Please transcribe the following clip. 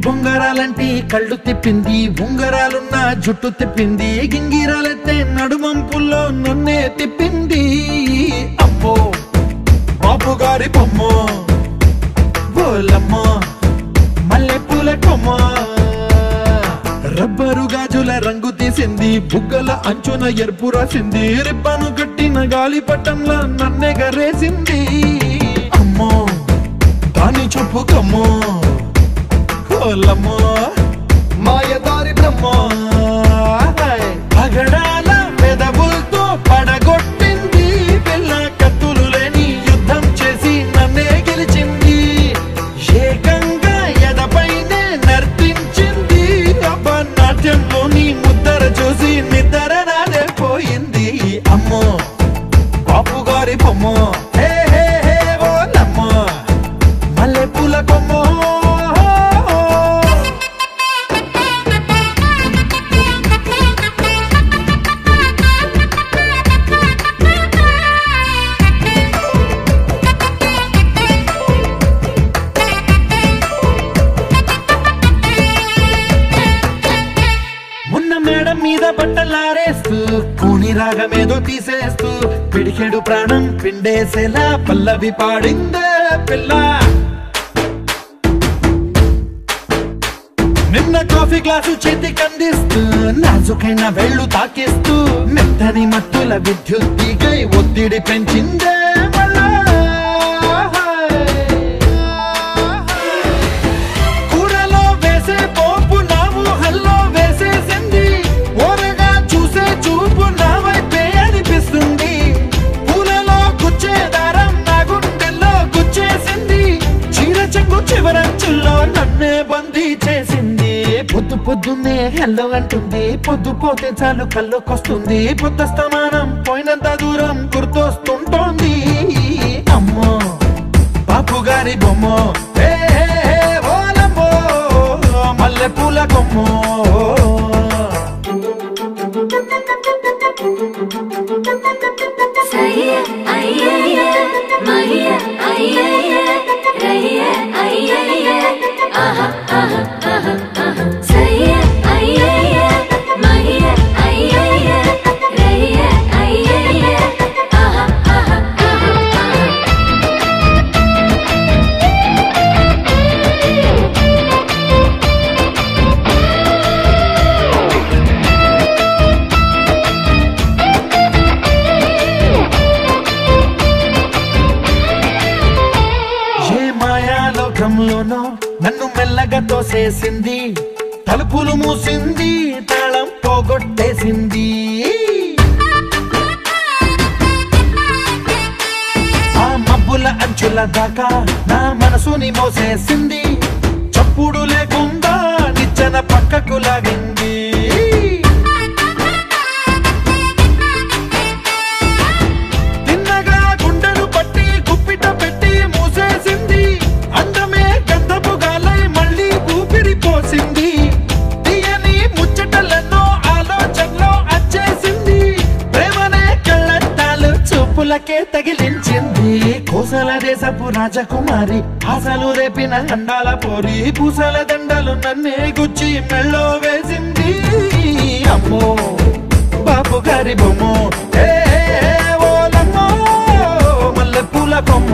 బొంగరాలంటి కళ్ళు తిప్పింది, ఉంగరాలున్న జుట్టు తిప్పింది, గింగిరాలెత్తే నడుమంపుల్లో నన్నే తిప్పింది. అమ్మో బాబు గారి బొమ్మ, బోలమ్మ మల్లెపూల కొమ్మ, రబ్బరు గాజుల రంగు తీసింది, బుగ్గల అంచున ఎరుపు రాసింది, రిబ్బను కట్టిన గాలిపటంలో నన్నెగరేసింది. అమ్మో దాని చూపు కమ్మో, ఓలమ్మో మాయదారి బ్రహ్మ, పగడాల పెదవులతో పడగొట్టింది, పిల్ల కత్తులు లేని యుద్ధం చేసి నన్నే గెలిచింది, ఏకంగా ఎదపైనే నర్తించింది, నాట్యంలోని ముద్దర చూసి నిద్ర నాదే పోయింది. అమ్మో బాపు గారి బొమ్మ, హే హే హే ఓలమ్మ మల్లెపూల కొమ్మ. మేడం మీద బట్టలారేస్తూ కూని రాగమేదో తీసేస్తూ పిడికెడు ప్రాణం పిండేసేలా పల్లవి పాడిందే పిల్ల. నిన్న కాఫీ గ్లాసు చేతికి అందిస్తూ నాజుకైన వేళ్ళు తాకిస్తూ మెత్తని మత్తుల విద్యుత్ తీగై ఒత్తిడి పెంచిందే మళ్ళా. కూరలో వేసే పోపు నా ఊహల్లో వేసేసింది, ఓరగా చూసే చూపు నా వైపే అనిపిస్తుంది, పూలలో గుచ్చే దారం నా గుండెల్లో గుచ్చేసింది, చీర చెంగు చివరంచుల్లో నన్నే బందీ చేసింది. పొద్దు పొద్దున్నే హెల్లో అంటుంది, పొద్దు పోతే చాలు కళ్ళొకొస్తుంది, పొద్దస్తమానం పోయినంత దూరం గుర్తొస్తుంటోంది. అమ్మో బాపు గారి బొమ్మ, హే హే హే ఓలమ్మో మల్లెపూల కొమ్మ. నన్ను మెల్లగా తోసేసింది, తలుపులు మూసింది, తాళం పోగొట్టేసింది, ఆ మబ్బుల అంచుల దాకా నా మనసుని మోసేసింది, చప్పుడు లేకుండా నిచ్చెన పక్కకు లాగింది, తిన్నగా గుండెను పట్టి గుప్పిట పెట్టి మూసేసింది, అందమే గంధపు గాలై మళ్ళీ ఊపిరి పోసింది, తీయని ముచ్చటలెన్నో ఆలోచనలో అచ్చేసింది, ప్రేమనే కళ్ళట్టాలు చూపులకే తగిలించింది, కోసల దేశపు రాజకుమారి ఆశలు రేపిన అండాల పోరి, పూసల దండలు నన్నే గుచ్చి మెళ్ళో వేసింది. అమ్మో బాపు గారి బొమ్మ, హే హే ఓలమ్మో మల్లెపూల కొమ్మ.